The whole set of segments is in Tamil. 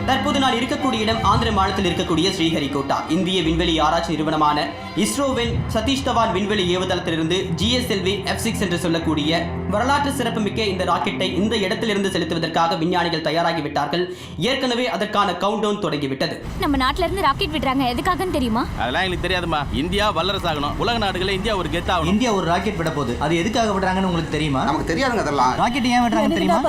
தற்போது நான் இருக்கக்கூடிய இடம் ஆந்திர மாநிலத்தில் இருக்கக்கூடிய ஸ்ரீஹரிகோட்டா. இந்திய விண்வெளி ஆராய்ச்சி நிறுவனமான இஸ்ரோவின் சதீஷ் தவான் விண்வெளி ஏவுதளத்திலிருந்து GSLV F6 என்று சொல்லக்கூடிய வரலாற்று சிறப்புமிக்க இந்த ராக்கெட்டை இந்த இடத்திலிருந்து செலுத்துவதற்காக விஞ்ஞானிகள் தயாராகிவிட்டார்கள். ஏற்கனவே அதற்கான கவுண்டவுன் தொடங்கிவிட்டது. நம்ம நாட்டில இருந்து ராக்கெட் விடுறாங்க, எதுக்காகன்னு தெரியுமா? அதெல்லாம் எங்களுக்கு தெரியாதுமா. இந்தியா வல்லரசு ஆகணும், உலக நாடுகளில் இந்தியா ஒரு கெத் ஆகணும். இந்தியா ஒரு ராக்கெட் விட போகுது, அது எதுக்காக விடுறாங்கன்னு உங்களுக்கு தெரியுமா? நமக்கு தெரியாதுங்க அதெல்லாம். ராக்கெட் ஏன் விடுறாங்க தெரியுமா?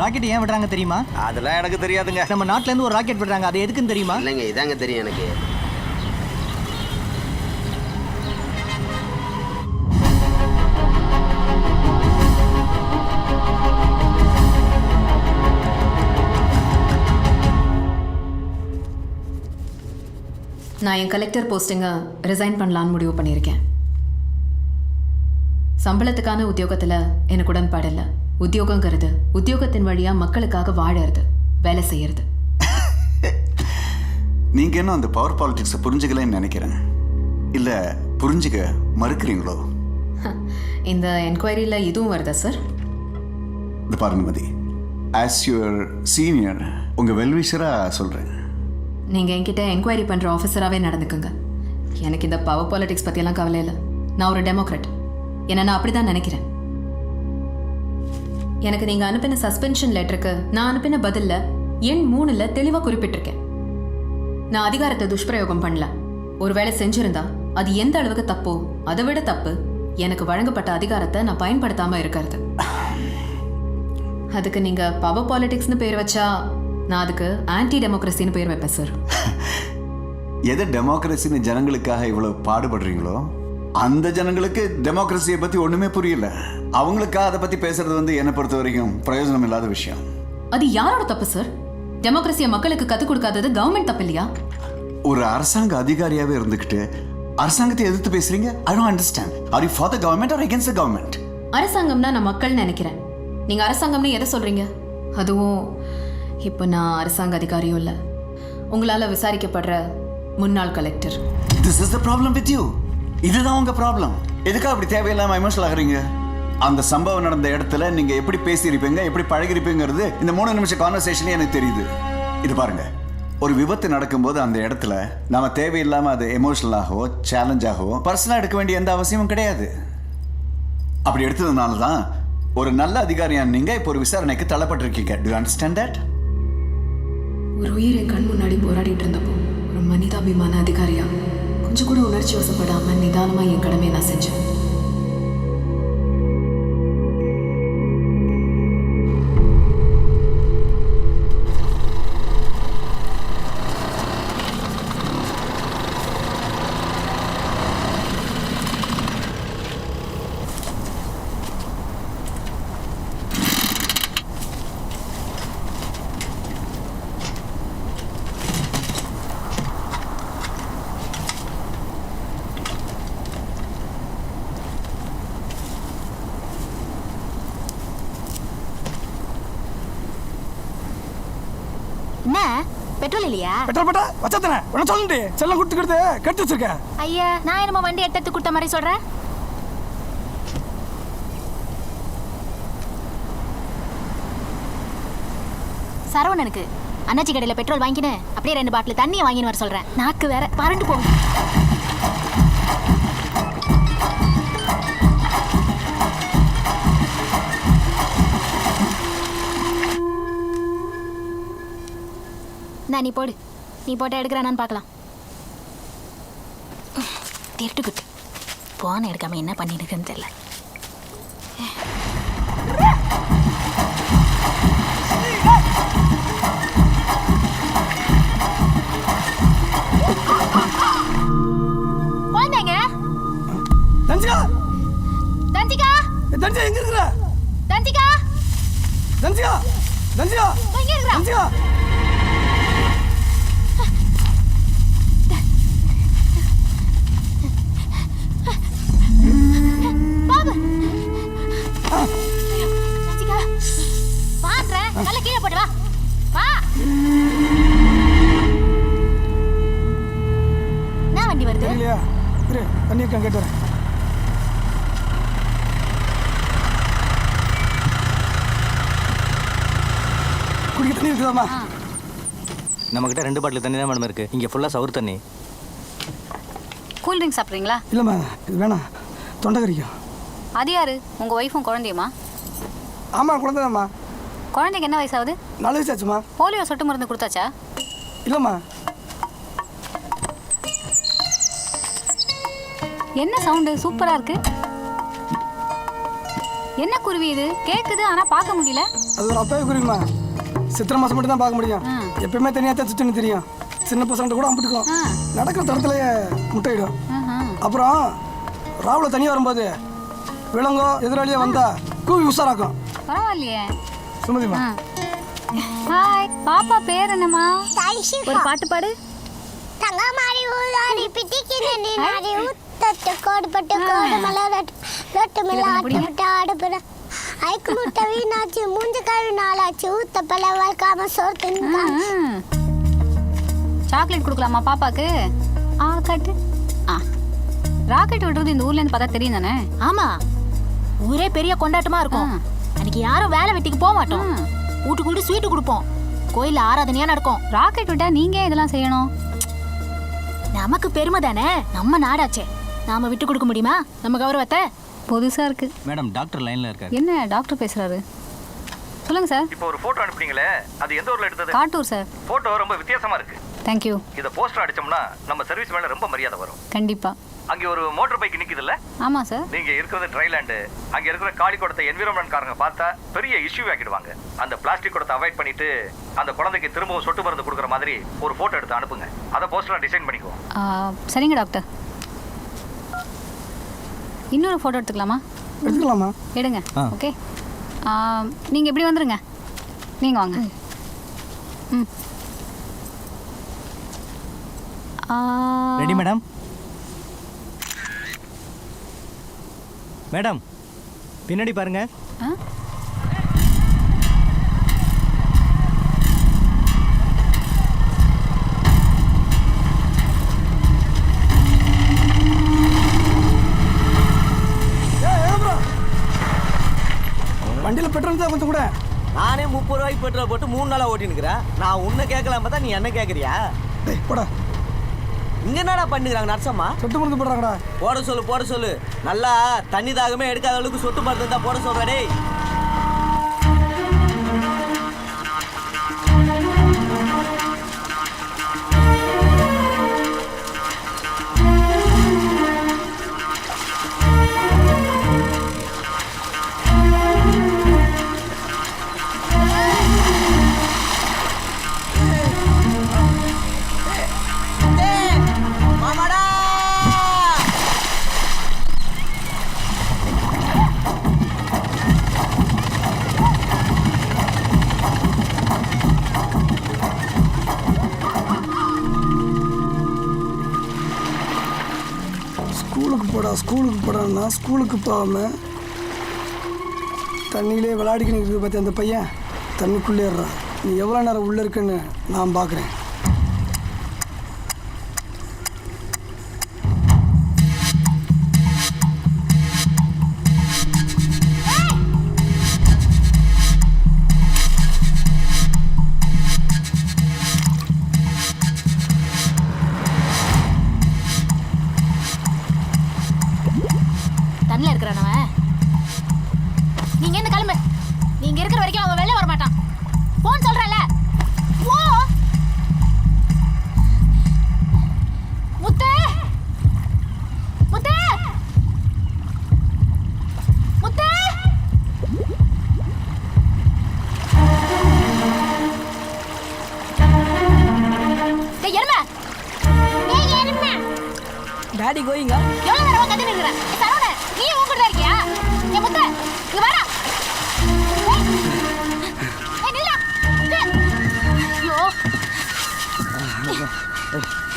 ராக்கெட் ஏன் விடுறாங்க தெரியுமா? அதெல்லாம் எனக்கு தெரியாதுங்க. நம்ம நாட்டுல இருந்து ஒரு ராக்கெட் விடுறாங்க, அது எதுக்குன்னு தெரியுமா? இல்லைங்க, இதாங்க தெரியும் எனக்கு. நான் என் கலெக்டர் போஸ்டிங்கை ரிசைன் பண்ணலான்னு முடிவு பண்ணியிருக்கேன். சம்பளத்துக்கான உத்தியோகத்தில் எனக்கு உடன்பாடு இல்லை. உத்தியோகங்கிறது உத்தியோகத்தின் வழியாக மக்களுக்காக வாழறது, வேலை செய்யறது. நீங்கள் இன்னும் அந்த பவர் பாலிடிக்ஸை புரிஞ்சுக்கலன்னு நினைக்கிறேன். இல்லை புரிஞ்சுக்க மறுக்கிறீங்களோ? இந்த என்கொயரியில் இதுவும் வருதா சார்? இது பாருங்க மதி, ஆஸ் யுவர் சீனியர் உங்கள் வெல்விஷராக சொல்கிறேன். நீங்கள் என்கிட்ட என்கொயரி பண்ணுற ஆஃபீஸராகவே நடந்துக்குங்க. எனக்கு இந்த பவர் பாலிடிக்ஸ் பற்றியெல்லாம் கவலை இல்லை. நான் ஒரு டெமோக்ராட், என்ன நான் அப்படி தான் நினைக்கிறேன். எனக்கு நீங்கள் அனுப்பின சஸ்பென்ஷன் லெட்டருக்கு நான் அனுப்பின பதிலில் எண் 3ல் தெளிவாக குறிப்பிட்டிருக்கேன். நான் அதிகாரத்தை துஷ்பிரயோகம் பண்ணல. ஒரு வேளை செஞ்சிருந்தா அது எந்த அளவுக்கு தப்போ அதை விட தப்பு எனக்கு வழங்கப்பட்ட அதிகாரத்தை நான் பயன்படுத்தாமல் இருக்கிறது. அதுக்கு நீங்கள் பவர் பாலிடிக்ஸ்னு பேர் வச்சா நான் அதுக்கு ஆன்டி டெமோக்ரஸின்னு பேர் வைப்பேன் சார். எதை டெமோக்ரஸின்னு ஜனங்களுக்காக இவ்வளோ பாடுபடுறீங்களோ அந்த ஜனங்களுக்கு டெமோக்ரஸியை பற்றி ஒன்றுமே புரியல. அவங்களுக்காக அதை பற்றி பேசுறது என்னை பொறுத்த வரைக்கும் பிரயோஜனம் இல்லாத விஷயம். அது யாரோட தப்பு சார்? டெமோக்ரஸியை மக்களுக்கு கற்றுக் கொடுக்காதது கவர்மெண்ட் தப்பு இல்லையா? ஒரு அரசாங்க அதிகாரியாகவே இருந்துக்கிட்டு அரசாங்கத்தை எதிர்த்து பேசுறீங்க. I don't understand. Are you for the government or against the government? அரசாங்கம்னா நான் மக்கள் நினைக்கிறேன். நீங்கள் அரசாங்கம்னு எதை சொல்கிறீங்க? அதுவும் இப்போ நான் அரசாங்க அதிகாரியும் இல்லை, உங்களால் விசாரிக்கப்படுற முன்னாள் collector. This is the problem with you. இதுதான் உங்க ப்ராப்ளம். எதுக்காக அப்படி தேவையில்லாம எமோஷனல் ஆகுறீங்க? அந்த சம்பவம் நடந்த இடத்துல நீங்க எப்படி பேசியிருப்பீங்க, எப்படி பழகிருப்பீங்கிறது இந்த 3 நிமிஷம் கான்வர்சேஷன்ல எனக்கு தெரியுது. இது பாருங்க, ஒரு விபத்து நடக்கும்போது அந்த இடத்துல நாம தேவையில்லாம அது எமோஷனலாகவோ சேலஞ்சாகவோ பர்சனலாக எடுக்க வேண்டிய எந்த அவசியமும் கிடையாது. அப்படி எடுத்ததுனால தான் ஒரு நல்ல அதிகாரியா நீங்க இப்போ ஒரு விசாரணைக்கு தள்ளப்பட்டிருக்கீங்க. Do you understand that? ஒரு உயிரை கண் முன்னாடி போராடிட்டு இருந்தப்போ ஒரு மனிதாபிமான அதிகாரியா கொஞ்சம் கூட உணர்ச்சி வசப்படாம நிதானமா என் கடமையை நான் செஞ்சேன். என்ன பெட்ரோல் இல்லையா? பெட்ரோல் போட்டா வச்சாதானே உன சொல்லுடி. செல்லம் கொடுத்துக்கிறது கட்டி வச்சிருக்கேன். ஐயா, நான் என்னமோ வண்டி எடுத்து கொடுத்த மாதிரி சொல்றேன். சரவணனுக்கு அண்ணாச்சி கடையில் பெட்ரோல் வாங்கினேன், அப்படியே 2 பாட்டில் தண்ணியை வாங்கின்னு வர சொல்றேன். நாக்கு வேற பறண்டு போகும். நீ போடு, நீ போட்டோ எடுக்கிறானான்னு பார்க்கலாம். திருட்டுக்கிட்டு போன எடுக்காம என்ன பண்ணிருக்குன்னு தெரியல. குழந்தைங்க தஞ்சிகா, தஞ்சிகா, தஞ்சிகா எங்க இருக்கற? தஞ்சிகா, தஞ்சிகா, தஞ்சிகா, எங்க இருக்கற? தஞ்சிகா. பாபு, தஞ்சிகா, வான்ற கல்ல கீழே போடு, வா வா. நான் வண்டி வருது இல்லையா? இரு, தண்ணி இருக்கான் கேட்டு வரேன். குடிக்க தண்ணி இருக்குதாம்மா? நம்மக்கிட்ட 2 பாட்டில் தண்ணி தான் மேடம் இருக்கு. இங்கே ஃபுல்லாக சவுறு தண்ணி. கூல் ட்ரிங்க்ஸ் சாப்பிட்றீங்களா? இல்லைம்மா இது வேணாம், தொண்டை கறிக்கும். அது யாரு? உங்கள் ஒய்ஃபும் குழந்தையுமா? ஆமாம் குழந்தைதாம்மா. குழந்தைக்கு என்ன வயசாகுது? 4 வயசு ஆச்சுமா. போலியோ சொட்டு மருந்து கொடுத்தாச்சா? இல்லைம்மா. என்ன சவுண்டு சூப்பராக இருக்கு. என்ன குருவி இது? கேட்குது ஆனால் பார்க்க முடியல. அது ஒரு அப்பவே குருவிம்மா. சித்திரை மாதம் மட்டும் தான் பார்க்க முடியும். எப்பயுமே தனியாக தான் சுற்றுன்னு தெரியும். சின்ன பசங்கள்ட்ட கூட அம்பிட்டுக்கும். நடக்கிற தரத்துலேயே முட்டையிடும். அப்புறம் ராவில் தனியாக வரும்போது விலங்கோ எதிராளியே வந்தா கூவி உஷாராக்கும். பரவாயில்லையே. சுமதிமா. ஹாய், பாப்பா பேர் என்னம்மா? ஒரு பாட்டு பாடு. தங்கமாரி ஊதாரி பிட்டிக்கின நீனாரி ஊத்தட்டு கோடுபட்டு கோடு மலரட்டு லட்டு மிலாட்டு விட்டு ஆடுபுற ஐக்கு முட்டை வீணாச்சு மூஞ்சு கழு நாளாச்சு ஊத்த பல வளர்க்காம சோறு தின்னா. சாக்லேட் கொடுக்கலாமா பாப்பாக்கு? கட்டு. ராக்கெட் விடுறது இந்த ஊர்ல இருந்து பார்த்தா தெரியும் தானே? ஆமா, ஊரே பெரிய கொண்டாட்டமா இருக்கும். அன்னைக்கு யாரும் வேலை வெட்டிக்கு போக மாட்டோம். வீட்டுக்கு ஸ்வீட்டு கொடுப்போம். கோயில்ல ஆராதனையா நடக்கும். ராக்கெட் விட்டா நீங்க இதெல்லாம் செய்யணும். நமக்கு பெருமை தானே, நம்ம நாடாச்சே. நாம விட்டு கொடுக்க முடியுமா நம்ம கௌரவத்தை? புதுசா இருக்கு. மேடம் டாக்டர் லைனில் இருக்காரு. என்ன டாக்டர் பேசுறாரு? சொல்லுங்க சார். இப்போ ஒரு போட்டோ அனுப்புனீங்களே, அது எந்த ஊர்ல எடுத்தது? காட்டூர் சார். போட்டோ ரொம்ப வித்தியாசமா இருக்கு. தேங்க்யூ. இத போஸ்டர் அடிச்சோம்னா நம்ம சர்வீஸ் மேல ரொம்ப மரியாதை வரும். கண்டிப்பா. அங்க ஒரு மோட்டார் பைக் நிக்குது இல்ல? ஆமா சார். நீங்க இருக்கிறது ட்ரைலாண்ட். அங்க இருக்கிற காளிக்கூடத்தை என்விரான்மென்ட் காரங்க பார்த்தா பெரிய இஷ்யூ ஆக்கிடுவாங்க. அந்த பிளாஸ்டிக் கூடத்தை அவாய்ட் பண்ணிட்டு அந்த குழந்தைக்கு திரும்பவும் சொட்டு மருந்து கொடுக்குற மாதிரி ஒரு போட்டோ எடுத்து அனுப்புங்க. அதை போஸ்டரா டிசைன் பண்ணிக்குவோம். சரிங்க டாக்டர். இன்னொரு போட்டோ எடுத்துக்கலாமா? எடுத்துக்கலாமா? எடுங்க. ஓகே. நீங்க இப்படி வந்துருங்க. நீங்க வாங்க. Ready madam? மேடம் பின்னாடி பாருங்க. வண்டியில் பெட்ரோல் தான் கொஞ்சம் கூட. நானே 30 ரூபாய்க்கு பெட்ரோல் போட்டு 3 நாளாக ஓட்டினுக்கிறேன். நான் உன்னை கேட்கலாம் பார்த்தா நீ என்ன கேட்குறியா? போடா. இங்கே என்னடா பண்ணுறாங்க நர்சம்மா? சொட்டு மருந்து போடுறாங்கடா. போட சொல்லு. நல்லா தண்ணி தாகமே எடுக்காத அளவுக்கு சொட்டு மருந்து தான் போட சொல்கிறேன். டேய் ஸ்கூலுக்கு போடான்னா ஸ்கூலுக்கு போகாமல் தண்ணியிலே விளையாடிக்கின்னு இருக்குது பார்த்து அந்த பையன் தண்ணிக்குள்ளே ஏறுறான். நீ எவ்வளோ நேரம் உள்ளே இருக்குன்னு நான் பார்க்குறேன். தண்ணில இருக்கிறவன் நீங்க என்ன கிளம்பு. நீங்க இருக்கிற வரைக்கும் அவன் வெளில வர மாட்டான். போன் சொல்றல. ஓ முத்து முத்து முத்து. டேய் எருமை. டாடி கோயிங்க. எவ்வளவு நேரமா கத்திட்டு இருக்கற? சரவண நீ உன் கூட தான் இருக்கியா? ஏ முத்து இங்க வாடா. ஏய் நில்லா. ஐயோ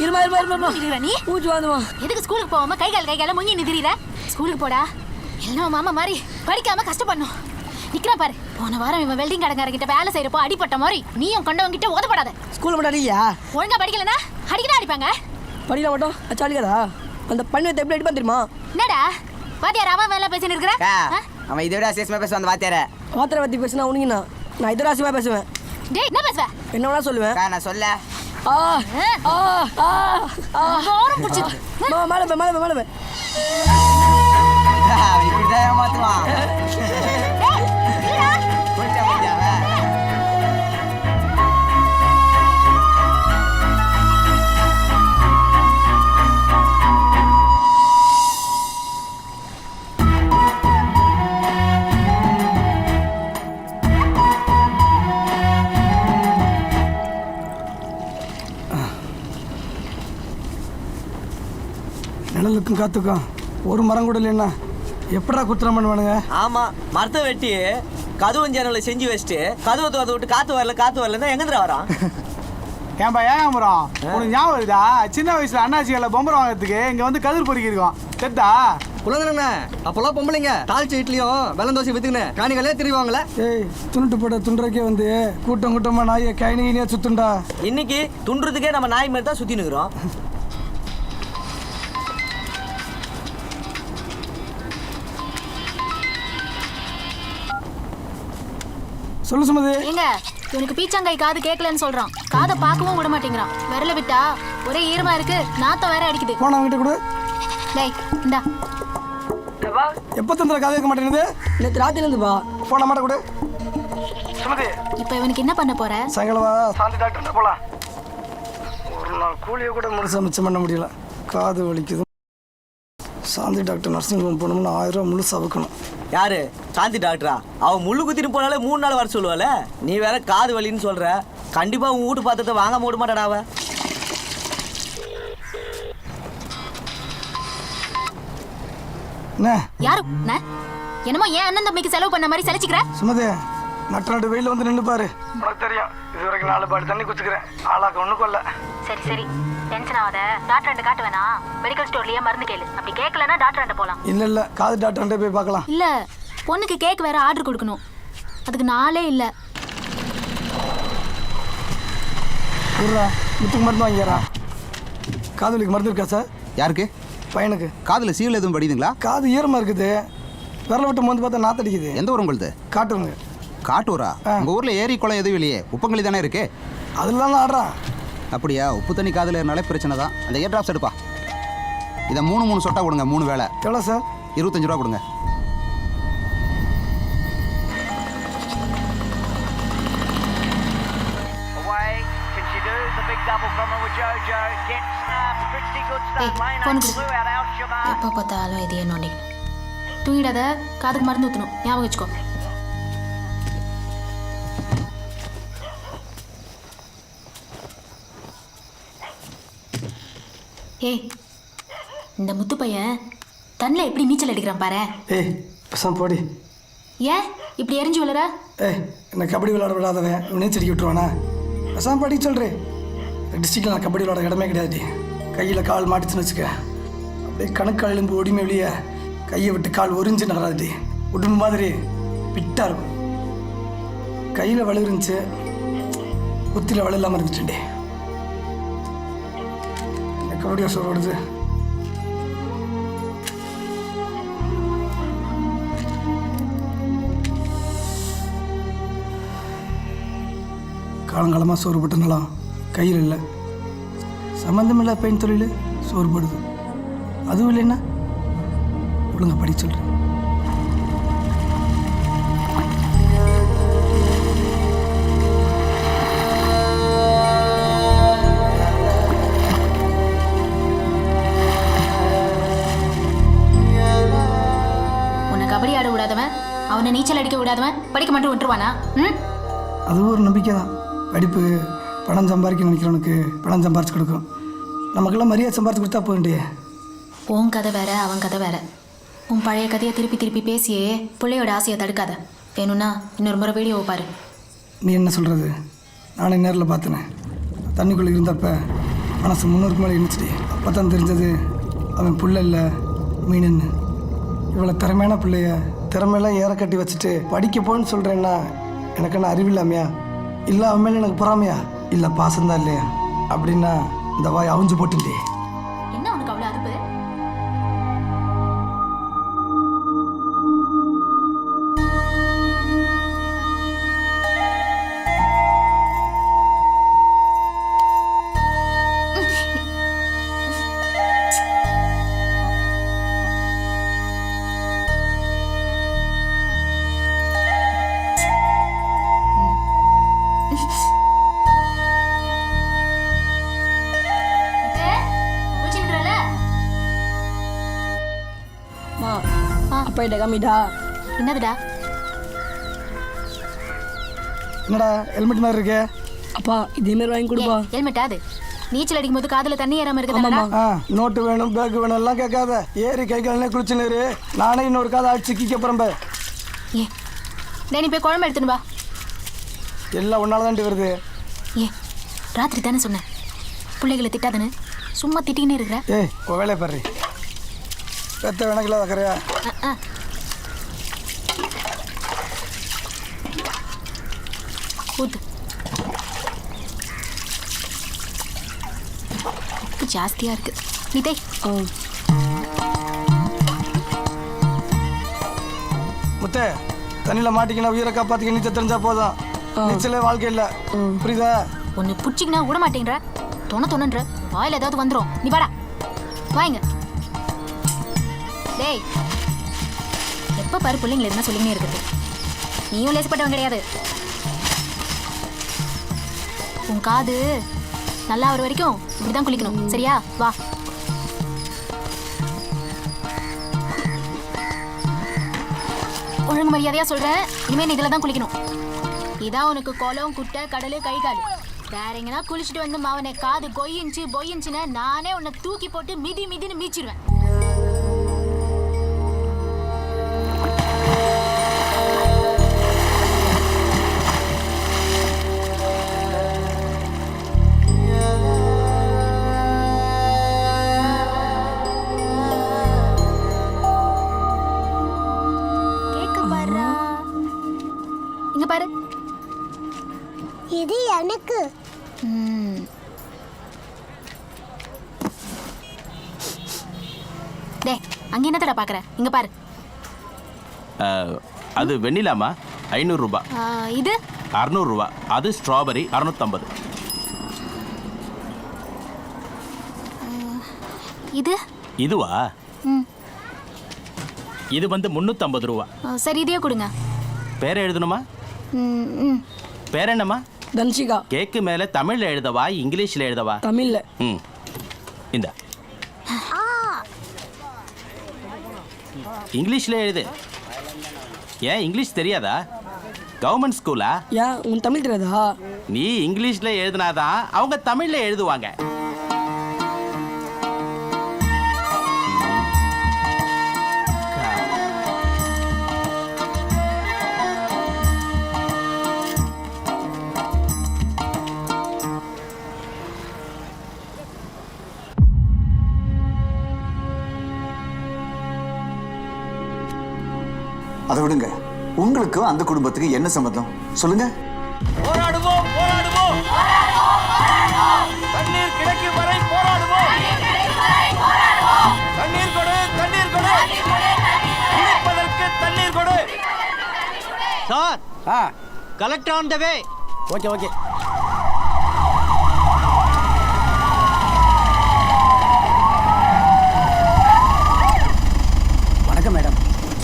இருமா நீ பூஜ் வாங்குமா? எதுக்கு ஸ்கூலுக்கு போகாம கை கால முங்கி நிதிரிற? ஸ்கூலுக்கு போடா. எல்லாம் மாமா மாதிரி படிக்காம கஷ்டப்படணும். நிக்கிறா பாரு. போன வாரம் இவன் வெல்டிங் கடைக்காரங்கிட்ட வேலை செய்யறப்போ அடிப்பட்ட மாதிரி நீயும் கொண்டவங்கிட்ட உதப்படாத. ஸ்கூல்ல மட்டும் அடியா? ஒழுங்கா படிக்கலனா அடிக்கதான் அடிப்பாங்க. படிக்கல மாட்டோம் அச்சாலிக்கடா. அந்த பண்ணை எப்படி அடிப்பா தெரியுமா? என்னடா வாத்தியார் அவன் வேலை பேசின்னு இருக்கிற? அவன் இதை விட அசேசமா பேசுவான் அந்த வாத்தியார. வாத்தியாரை பத்தி பேசினா உனக்கு நான் இதராசியமா பேசுவேன். டேய் என்ன பேசுவ? என்ன வேணா சொல்லுவேன். நான் சொல்ல மேலே இப்படிதான் ஏமாத்துவான். போயிட்டா போயிட்டா அவன். நிழலுக்கும் காத்துக்கும் ஒரு மரம் கூட இல்லைன்னா எப்படா குத்திரம் பண்ணுவானுங்க? ஆமா, மரத்தை வெட்டி கதவு ஜன்னலை செஞ்சு வச்சுட்டு கதவை திறந்து விட்டு காத்து வரலன்னா எங்கேருந்து வரான்? ஏன்பா ஏகாம்பரம், உனக்கு ஞாபகம் இருக்குதா? சின்ன வயசுல அண்ணாச்சிகளை பொம்பரை வாங்குறதுக்கு இங்க வந்து கதிர் பொறுக்கிருக்கோம். தெரிதா? குலதன அப்போல்லாம் பொம்பளைங்க தாழ்ச்சி இட்லியும் வெள்ளம் தோசை வித்துக்கினேன் காணிகளே திருவாங்களே. ஏய், துண்டுட்டு போட்ட துண்டுறக்கே வந்து கூட்டம் கூட்டமா நாயை கைனியா சுத்துண்டா. இன்னைக்கு துண்டுறதுக்கே நம்ம நாய் மாதிரி தான் சுத்தி நிற்கிறோம். சொல்லு சுமதி. ஏங்க, இவனுக்கு பீச்சாங்காய் காது கேட்கலன்னு சொல்றான். காதை பார்க்கவும் விட மாட்டேங்கிறான். விரல விட்டா ஒரே ஈரமா இருக்கு, நாத்தம் வேற அடிக்குது. போன அவன்கிட்ட கொடு. டேய், இந்தா. எப்போ தந்துற காது கேட்க மாட்டேங்குது? நேற்று ராத்திரிலேருந்து பா. போன மாட்ட கொடு. சுமதி, இப்போ இவனுக்கு என்ன பண்ண போற? சாயங்காலம் வா, சாந்தி டாக்டர் போலாம். ஒரு நாள் கூலியை கூட முழுசா மிச்சம் பண்ண முடியல. காது வலிக்குது. சாந்தி டாக்டர் நர்சிங் ஹோம் போகணும்னு 1000 ரூபா முழுசா வைக்கணும். யாரு சாந்தி டாக்டரா? அவன் முள்ளு குத்திட்டு போனாலே 3 நாள் வர சொல்லுவாள். நீ வேற காது வலின்னு சொல்ற. கண்டிப்பா உன் வீட்டு பாத்திரத்தை வாங்க ஓட மாட்டாடாவ. என்ன யாரு என்னமோ ஏன் அண்ணன் தம்பிக்கு செலவு பண்ண மாதிரி செலச்சிக்கிற? சுமதி, நட்டாண்டு வெயில வந்து நின்று பாரு. உனக்கு தெரியும், இது வரைக்கும் 4 பாடு தண்ணி குச்சிக்கிறேன். ஆளாக்க ஒண்ணு கொல்ல. சரி சரி, டென்ஷன் ஆகாத. டாக்டர் காட்ட வேணாம், மெடிக்கல் ஸ்டோர்லயே மருந்து கேளு. அப்படி கேட்கலன்னா டாக்டர் போலாம். இல்ல காது டாக்டர் போய் பார்க்கலாம். இல்ல, பொண்ணுக்கு கேக் வேற ஆர்டர் கொடுக்கணும். அதுக்கு நாளே இல்ல. ஊர்ரா, முத்துக்கு மருந்து வாங்கிக்கிறா. காதலிக்கு மருந்து இருக்கா சார்? யாருக்கு? பையனுக்கு. காதுல சீல் எதுவும் படிதுங்களா? காது ஈரமா இருக்குது. விரல விட்டு வந்து பார்த்தா நாத்தடிக்குது. எந்த ஊர் உங்களுது? காட்டுங்க. காட்டூரா? உங்க ஊர்ல ஏரி குளம் எதுவும் இல்லையே, உப்பங்களி தானே இருக்கு. அதெல்லாம் ஆடுறான். அப்படியா? உப்பு தண்ணி காதுல இருந்தாலே பிரச்சனை தான். அந்த ஏர் டிராப்ஸ் எடுப்பா. இதை 3 சொட்டா கொடுங்க, 3 வேளை. எவ்வளோ சார்? 25 ரூபா கொடுங்க. எப்போ பார்த்தாலும் இது என்னோட தூங்கிடாத. காதுக்கு மருந்து ஊற்றணும், ஞாபகம் வச்சுக்கோ. ஏய், இந்த முத்து பையன் தண்ணில் எப்படி நீச்சல் அடிக்கிறான் பாரு. ஏய், பசங்க போடி. ஏன் இப்படி எரிஞ்சு விழுற? ஏய், என்ன கபடி விளையாட விடாதவன் இவன் நீச்சல் அடிக்க விட்டுருவானா? பசங்க படி சொல்கிறேன். டிஸ்ட்ரிக்டில் நான் கபடி விளையாட இடமே கிடையாது. கையில் கால் மாட்டிச்சுன்னு வச்சுக்க, அப்படியே கணக்கால் எலும்பு ஒடிமை வெளியே கையை விட்டு கால் ஒரிஞ்சு நகராது. உடம்பு மாதிரி பிட்டாக இருக்கும். கையில் வலு இருந்துச்சு, குத்தியில் வலு இல்லாமல் இருந்துச்சுண்டே. கபடி வருஷம் ஓடுது. காலங்காலமாக சோறு போட்டனாலாம் கையில் இல்லை. சம்மந்தமில்லை பெண் தொழில் சோறு போடுது. அதுவும் இல்லைன்னா ஒழுங்கா படி சொல்கிறேன். உன்னை கபடி ஆட விடாதவன், அவனை நீச்சல் அடிக்க விடாதவன் படிக்க மட்டும் விட்டுருவானா? அதுவும் ஒரு நம்பிக்கை தான். படிப்பு பணம் சம்பாதிக்க நினைக்கிறவனுக்கு பணம் சம்பாரிச்சு கொடுக்கும். நமக்கெல்லாம் மரியாதை சம்பாரிச்சு கொடுத்தா போகண்டியே. உன் கதை வேற, அவன் கதை வேற. உன் பழைய கதையை திருப்பி திருப்பி பேசியே பிள்ளையோட ஆசையை தடுக்காத. வேணும்னா இன்னொரு முறை வீடியோவை பாரு. நீ என்ன சொல்கிறது? நானே நேரில் பார்த்தேனே. தண்ணிக்குள்ளே இருந்தப்ப மனசு 300க்கு மேலே இருந்துச்சு. அப்போ தான் தெரிஞ்சது அவன் புள்ள இல்லை, மீனுன்னு. இவ்வளோ திறமையான பிள்ளைய திறமையெல்லாம் ஏற கட்டி வச்சுட்டு படிக்க போன்னு சொல்கிறேன்னா எனக்கு என்ன அறிவில்லாமையா? இல்லை அவன் மேலே எனக்கு பொறாமையா? இல்லை பாசம்தான் இல்லையா? அப்படின்னா இந்த வாய் அவிஞ்சு போட்டுட்டே. என்ன உனக்கு அவ்வளோ அறுப்பு? அப்பா கிட்ட காமிடா. என்னதுடா? என்னடா ஹெல்மெட் மாதிரி இருக்கு? அப்பா இதே மாதிரி வாங்கி கொடுப்பா. ஹெல்மெட்டா அது? நீச்சல் அடிக்கும் போது காதுல தண்ணி ஏறாம இருக்குதா? நோட்டு வேணும், பேக் வேணும் எல்லாம் கேட்காத. ஏறி கை காலே குளிச்சுன்னு நானே இன்னொரு காதை அடிச்சு கிக்க போறேன். ஏ நீ போய் குழம்பு எடுத்துன்னு வா. எல்லாம் ஒன்னால தாண்டி வருது. ஏ ராத்திரி தானே சொன்னேன் பிள்ளைகளை திட்டாதானே, சும்மா திட்டிக்கினே இருக்கிற. ஏய் உன் வேலையை பாரு. பெத்த வேணக்கில் வைக்கிறியா? ஊத்து. உப்பு ஜாஸ்தியா இருக்கு. நீ தேய். முத்தே தண்ணியில் மாட்டிக்கினா உயிரை காப்பாற்றிக்க நீச்சல் தெரிஞ்சா போதும். நீச்சலே வாழ்க்கை இல்லை, புரியுதா? ஒன்று பிடிச்சிக்கினா விட மாட்டேங்கிற. தொணன்ற வாயில் ஏதாவது வந்துடும். நீ வாடா வாங்க. டேய் எப்போ பாரு பிள்ளைங்களை எதுனா சொல்லிக்கினே இருக்குது. நீயும் லேசப்பட்டவன் கிடையாது. உன் காது நல்லா வர வரைக்கும் இப்படிதான் குளிக்கணும், சரியா? வா. ஒழுங்கு மரியாதையா சொல்றேன், இனிமே நீ இதில் தான் குளிக்கணும். இதான் உனக்கு குளம், குட்டை, கடல், கை காடு. வேற எங்கன்னா குளிச்சுட்டு வந்து மாவனை காது பொய்யின்ச்சுன்னு நானே உன்னை தூக்கி போட்டு மிதின்னு மீச்சிடுவேன். கேக்க பாரு, இங்க பாரு. இது எனக்கு. டே அங்க என்னத்தடா பாக்குற? இங்க பாரு. அது வெண்ணிலாமா? 500 ரூபாய். இது 600 ரூபாய். அது ஸ்ட்ராபெரி 650. இது இதுவா? இது வந்து 350 ரூபாய். சரி இதையே கொடுங்க. பேரை எழுதணுமா? பேர் என்னம்மா? தன்ஷிகா. கேக்கு மேல தமிழ்ல எழுதவா இங்கிலீஷ்ல எழுதவா? தமிழ்ல. இந்த இங்கிலீஷ்ல எழுது. ஏன் இங்கிலீஷ் தெரியாதா? கவர்மெண்ட் ஸ்கூலா? ஏன் உன் தமிழ் தெரியாதா? நீ இங்கிலீஷ்ல எழுதினாதான் அவங்க தமிழ்ல எழுதுவாங்க. அதை விடுங்க, உங்களுக்கும் அந்த குடும்பத்துக்கு என்ன சம்பந்தம் சொல்லுங்க? போராடுவோம் போராடுவோம், தண்ணீர் கிடைக்கும் வரை போராடுவோம். தண்ணீர் கொடு, தண்ணீர் கொடு, குடிப்பதற்கு தண்ணீர் கொடு. Sir collector on the way. Okay okay. வணக்கம் மேடம்.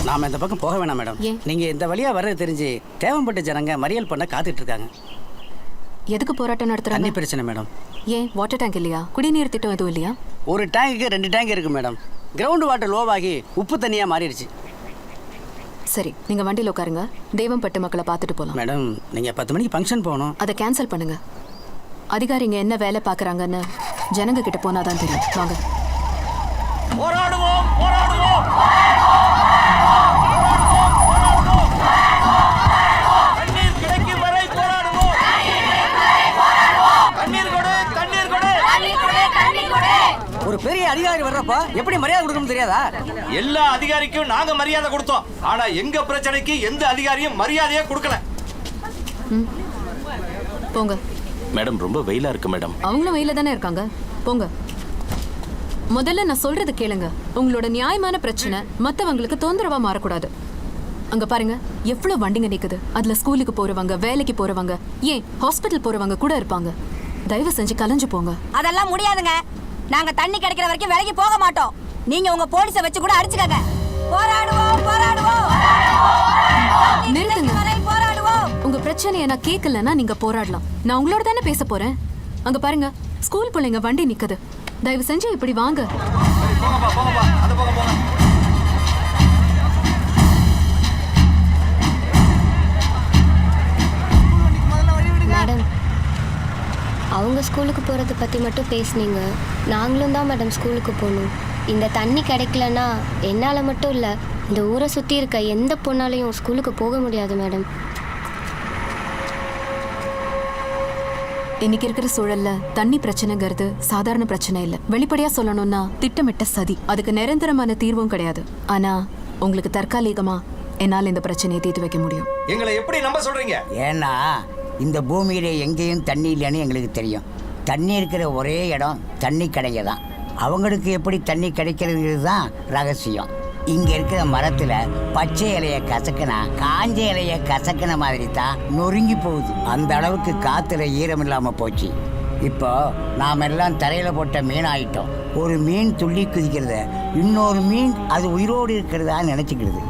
நாம இந்த பக்கம் போக வேணாம் மேடம். ஏன்? நீங்க இந்த வழியா வர்றது தெரிஞ்சு தேவம்பட்ட ஜனங்க மறியல் பண்ண காத்துட்டு இருக்காங்க. எதுக்கு போராட்டம் நடத்துறாங்க? தண்ணி பிரச்சனை மேடம். ஏன் வாட்டர் டேங்க் இல்லையா? குடிநீர் திட்டம் எதுவும் இல்லையா? ஒரு டேங்குக்கு 2 டேங்க் இருக்கு மேடம். கிரவுண்ட் வாட்டர் லோவாகி உப்பு தண்ணியா மாறிடுச்சு. சரி நீங்க வண்டியில் உட்காருங்க, தேவம்பட்டு மக்களை பார்த்துட்டு போகலாம். மேடம் நீங்க 10 மணிக்கு ஃபங்க்ஷன் போகணும். அதை கேன்சல் பண்ணுங்க. அதிகாரிங்க என்ன வேலை பார்க்குறாங்கன்னு ஜனங்க கிட்ட போனாதான் தெரியும். வாங்க. போராடுவோம் போராடுவோம், தண்ணீர் கிடைக்கும் வரை போராடுவோம். தண்ணீர் கொடு, தண்ணீர் கொடு. ஒரு பெரிய அதிகாரி வர்றப்ப எப்படி மரியாதை கொடுக்கணும் தெரியாதா? எல்லா அதிகாரிக்கும் நாங்க மரியாதை கொடுத்தோம். ஆனா எங்க பிரச்சனைக்கு எந்த அதிகாரியும் மரியாதையே கொடுக்கல. போங்க. மேடம் ரொம்ப வெயிலா இருக்கு மேடம். அவங்களும் வெயில தானே இருக்காங்க, போங்க. முதல்ல நான் சொல்றது கேளுங்க. உங்களோட நியாயமான பிரச்சனை மத்தவங்களுக்கு தொந்தரவா மாறக்கூடாது. அங்க பாருங்க எவ்வளவு வண்டிங்க நிக்குது. அதுல ஸ்கூலுக்கு போறவங்க, வேலைக்கு போறவங்க, ஏன் ஹாஸ்பிட்டல் போறவங்க கூட இருப்பாங்க. தயவு செஞ்சு கலைஞ்சு போங்க. அதெல்லாம் முடியாதுங்க. நாங்க தண்ணி கிடைக்கிற வரைக்கும் வேலைக்கு போக மாட்டோம். நீங்க உங்க போலீஸை வச்சு கூட அடிச்சுக்கங்க. போராடுவோம் போராடுவோம், நிறுத்துங்க. போராடுவோம். உங்க பிரச்சனையை நான் கேட்கலன்னா நீங்க போராடலாம். நான் உங்களோட தானே பேச போறேன். அங்க பாருங்க ஸ்கூல் பிள்ளைங்க வண்டி நிக்குது. தயவு செஞ்சு இப்படி வாங்க. போங்கப்பா போங்கப்பா, அந்த பக்கம் போங்க. அவங்க ஸ்கூலுக்கு போகிறத பற்றி மட்டும் பேசுனீங்க. நாங்களும் தான் மேடம் ஸ்கூலுக்கு போகணும். இந்த தண்ணி கிடைக்கலன்னா என்னால் மட்டும் இல்லை, இந்த ஊரை சுற்றி இருக்க எந்த பொண்ணாலையும் ஸ்கூலுக்கு போக முடியாது மேடம். இன்னைக்கு இருக்கிற சூழல்ல தண்ணி பிரச்சனைங்கிறது சாதாரண பிரச்சனை இல்லை. வெளிப்படையா சொல்லணும்னா திட்டமிட்ட சதி. அதுக்கு நிரந்தரமான தீர்வும் கிடையாது. ஆனா உங்களுக்கு தற்காலிகமா என்னால் இந்த பிரச்சனையை தீர்த்து வைக்க முடியும். எங்களை எப்படி நம்ப சொல்றீங்க? ஏன்னா இந்த பூமியில எங்கேயும் தண்ணி இல்லைன்னு எங்களுக்கு தெரியும். தண்ணி இருக்கிற ஒரே இடம் தண்ணி கடைங்க தான். அவங்களுக்கு எப்படி தண்ணி கிடைக்கிறதுங்கிறது தான் ரகசியம். இங்க இருக்கிற மரத்துல பச்சை இலையை கசக்கினா காஞ்ச இலையை கசக்கின மாதிரி தான் நொறுங்கி போகுது. அந்த அளவுக்கு காத்துல ஈரம் இல்லாம போச்சு. இப்போ நாம் எல்லாம் தரையில போட்ட மீன் ஆயிட்டோம். ஒரு மீன் துள்ளி குதிக்கிறத இன்னொரு மீன் அது உயிரோடு இருக்கிறதா நினைச்சுக்கிறது.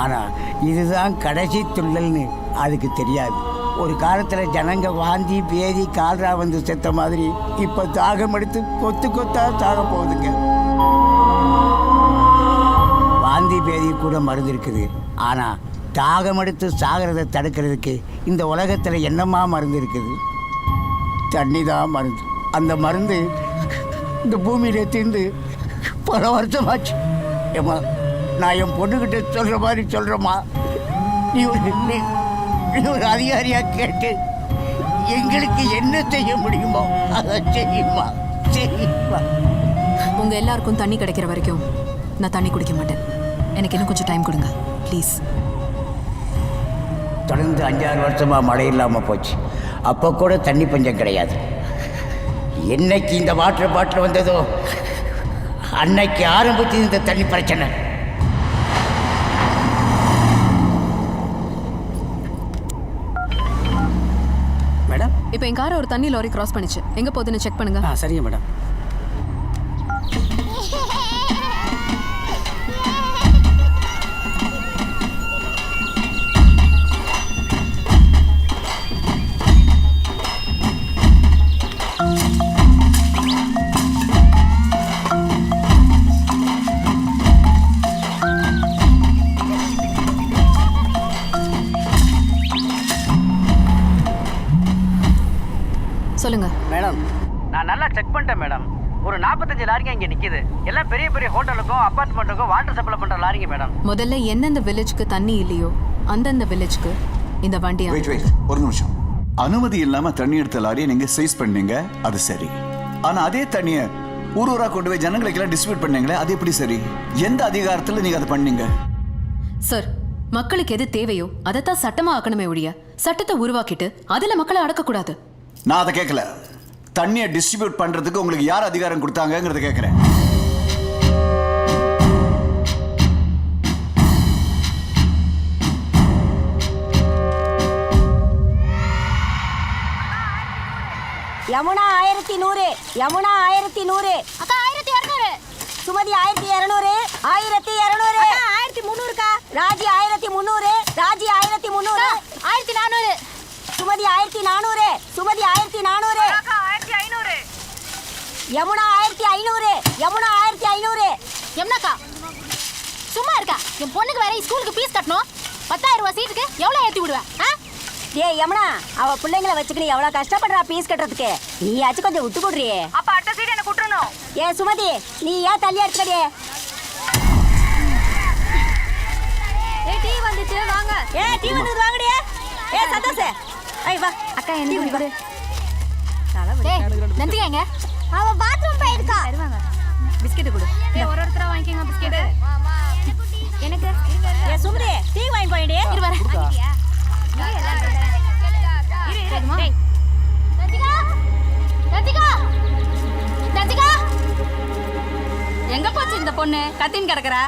ஆனா இதுதான் கடைசி துள்ளல்னு அதுக்கு தெரியாது. ஒரு காலத்துல ஜனங்க வாந்தி பேதி கால்ரா வந்து செத்த மாதிரி இப்ப தாகம் எடுத்து கொத்து கொத்தா சாக போகுதுங்க. வாந்தி பேதி கூட மருந்து இருக்குது. ஆனா தாகம் எடுத்து சாகிறத தடுக்கிறதுக்கு இந்த உலகத்துல என்னமா மருந்து இருக்குது? தண்ணி தான் மருந்து. அந்த மருந்து இந்த பூமியில தீர்ந்து பல வருஷமாச்சு. ஏமா நான் என் பொண்ணுகிட்ட சொல்ற மாதிரி சொல்றேம்மா, நீ ஒரு அதிகாரியா கேட்டு எங்களுக்கு என்ன செய்ய முடியுமோ அதை செய்யுமா, செய்யுமா. உங்க எல்லாருக்கும் தண்ணி கிடைக்கிற வரைக்கும் நான் தண்ணி குடிக்க மாட்டேன். எனக்கு இன்னும் கொஞ்சம் டைம் கொடுங்க ப்ளீஸ். தொடர்ந்து 5-6 வருஷமா மழை இல்லாமல் போச்சு. அப்போ கூட தண்ணி பஞ்சம் கிடையாது. என்னைக்கு இந்த வாட்டர் பாட்டில் வந்ததோ அன்னைக்கு ஆரம்பிச்சு இந்த தண்ணி பிரச்சனை. மேடம், இப்போ என் காரை ஒரு தண்ணி லாரி கிராஸ் பண்ணிச்சு. எங்க போகுதுன்னு செக் பண்ணுங்க. சரிங்க மேடம். சொல்லுங்க மேடம், நான் நல்லா செக் பண்ணிட்டேன் மேடம். ஒரு 45 லாரிங்க இங்கே நிற்கிது. எல்லாம் பெரிய பெரிய ஹோட்டலுக்கும் அப்பார்ட்மெண்ட்டுக்கும் வாட்டர் சப்ளை பண்ணுற லாரிங்க மேடம். முதல்ல எந்தெந்த வில்லேஜ்க்கு தண்ணி இல்லையோ அந்தந்த வில்லேஜ்க்கு இந்த வண்டி. வெயிட் ஒரு நிமிஷம். அனுமதி இல்லாம தண்ணி எடுத்த லாரியை நீங்க சைஸ் பண்ணீங்க, அது சரி. ஆனா அதே தண்ணியை ஊரூரா கொண்டு போய் ஜனங்களுக்கெல்லாம் டிஸ்ட்ரிபியூட் பண்ணீங்களே, அது எப்படி சரி? எந்த அதிகாரத்தில் நீங்க அதை பண்ணீங்க? சார், மக்களுக்கு எது தேவையோ அதைத்தான் சட்டமா ஆக்கணுமே ஒழிய சட்டத்தை உருவாக்கிட்டு அதுல மக்களை அடக்கக்கூடாது. நான் அதை கேட்கல. தண்ணியை டிஸ்ட்ரிபியூட் பண்றதுக்கு உங்களுக்கு யார் அதிகாரம் கொடுத்தாங்கிறத கேட்கிறேன். யமுனா 1100, யமுனா 1100, அக்கா 1200, சுமதி 1200, 1200, 1300க்கா, ராஜி 1300, ராஜி 1300, 1400, சுமதி 1400, சுமதி 1400, அக்கா 1500, யமுனா 1500, யமுனா 1500. யமுனாக்கா சும்மா இருக்கா? என் பொண்ணுக்கு வேற ஸ்கூலுக்கு ஃபீஸ் கட்டணும். 10,000 ரூபாய் சீட்டுக்கு எவ்வளவு ஏத்தி விடுவேன்? ஏய் யமுனா, அவ பிள்ளைங்களை வச்சுக்கிட்டு எவ்வளவு கஷ்டப்படுறா ஃபீஸ் கட்டுறதுக்கு. நீயாச்சும் கொஞ்சம் விட்டு கொடுறியே. அப்ப அடுத்த சீட் எனக்கு விட்டுறணும். ஏ சுமதி, நீ ஏன் தள்ளி எடுத்துக்கடியே? டீ வந்துச்சு வாங்க. டீ வந்தது வாங்கடியே. சந்தோஷ், வா அக்கா என்ன குடி. நந்திகா எங்க? அவ பாத்ரூம் போயிருக்கா. வருவாங்க. பிஸ்கட் கொடு. ஒருத்தரா வாங்கிக்கங்க பிஸ்கட். எனக்கு சுமதி டீ வாங்கி போயிடு. இரு வர. எங்க போச்சு இந்த பொண்ணு? கத்தின் கிடக்குறா.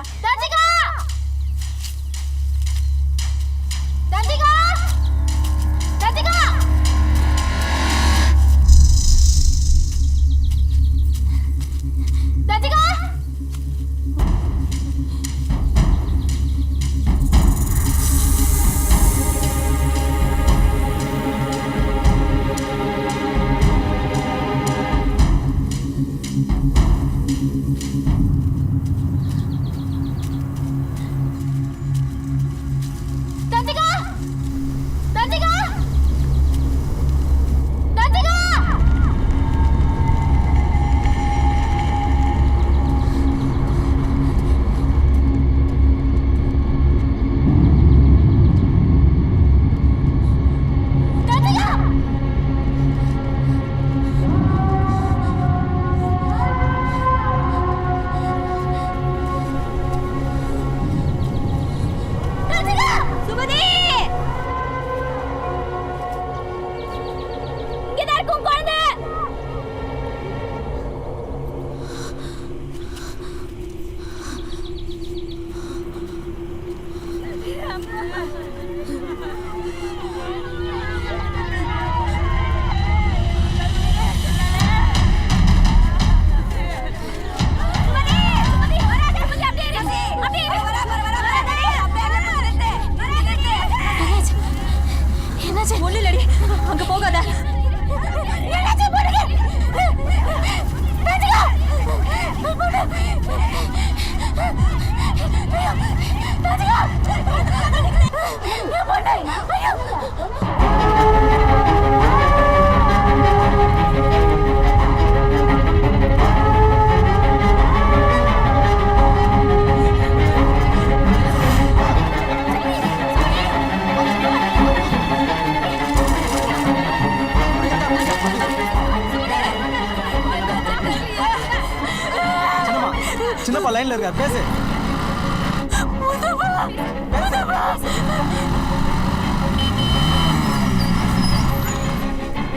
சின்னப்பா லைன்ல இருக்கா, பேசு.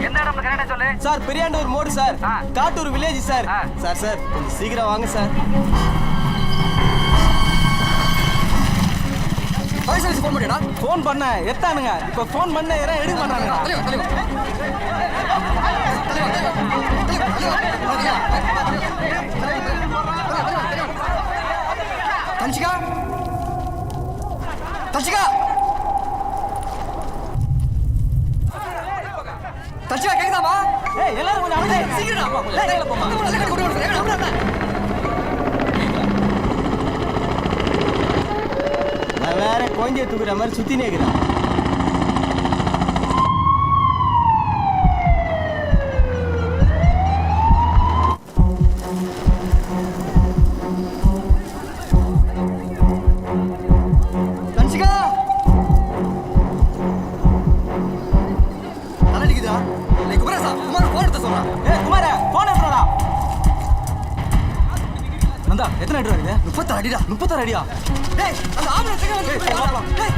எந்த இடம் கரெக்டா சொல்லு. சார் பெரியாண்டூர் மோடு sir, Kattur village sir. Sir sir கொஞ்சம் சீக்கிரம் வாங்க சார். ஃபோன் பண்ணிடா. ஃபோன் பண்ண எத்தானுங்க, இப்போ ஃபோன் பண்ண யாரும் எடுக்க மாட்டாங்க. தஞ்சிகா தஞ்சிகா தஞ்சிகா கேக்குதாமா? ஏய் எல்லாரும் கொஞ்சம் அமைதியா சீக்கிரம் வா. லைன்ல போமா. நான் வேற கோஞ்சே தூக்குற மாதிரி சுத்தினே இருக்கிறேன். தஞ்சிகா அடிக்குதா? குமாரா குமார் போன் எடுத்து சொல்றான். குமார போன் எடுத்துடா. நந்தா எத்தனை அடி வருது? 36 அடிடா. 36 அடியா? டேய் அந்த ஆம்பளை செக வந்து டேய்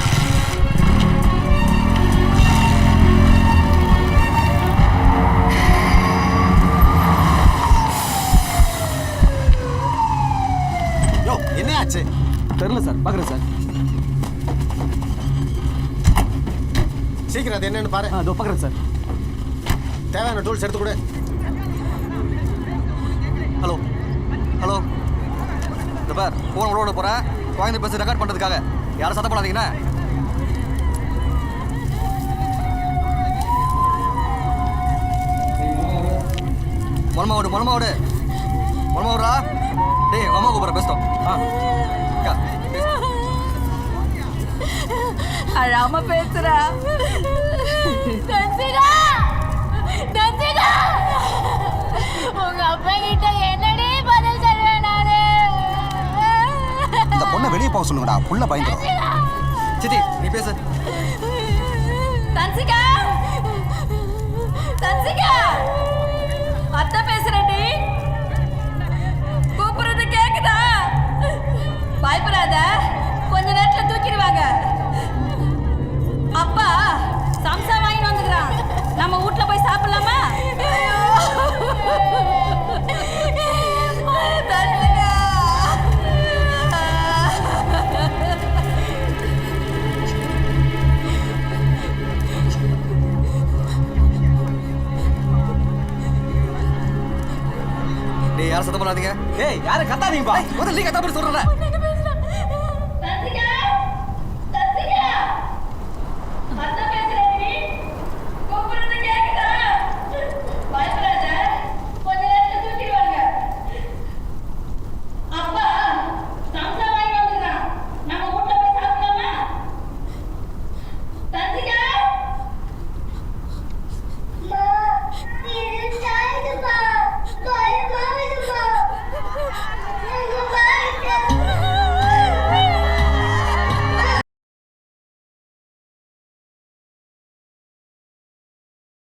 யோ என்ன ஆச்சு? தெரியல சார், பாக்குறேன் சார். சீக்கிரம் அது என்னன்னு பாரு. அதோ பாக்குறேன் சார். தேவையான டூல்ஸ் எடுத்து கொடு. ஹலோ ஹலோ, இந்த பார் ஃபோன் விட போகிறேன், குழந்தை பேச ரெக்கார்ட் பண்ணுறதுக்காக. யாரும் சத்தம் பண்ணாதீங்கண்ணா. மொலமாவோடு டேய் அம்மா கூப்பிட்ற பேசிட்டோம். அழாம பேசுறா. உங்க அப்பா கிட்ட என்னடி பதில் சொல்றேன் நானு? இந்த பொண்ணை வெளியே போக சொல்லுங்கடா, புள்ள பயந்துரும். சித்தி நீ பேசு. தன்சிகா தன்சிகா அத்தை பேசுறேன்டி. கூப்பிடுறது கேக்குதா? பயப்படாத, கொஞ்ச நேரத்துல தூக்கிடுவாங்க. அப்பா சம்சா வாங்கிட்டு வந்துக்கிறான், நம்ம வீட்ல போய் சாப்பிடலாமா? டேய் யாரும் சத்தம் பண்ணாதீங்க. ஏய் யாரும் கத்தாதீங்கப்பா, முதல்ல நீ கத்தா மாதிரி சொல்றேன்.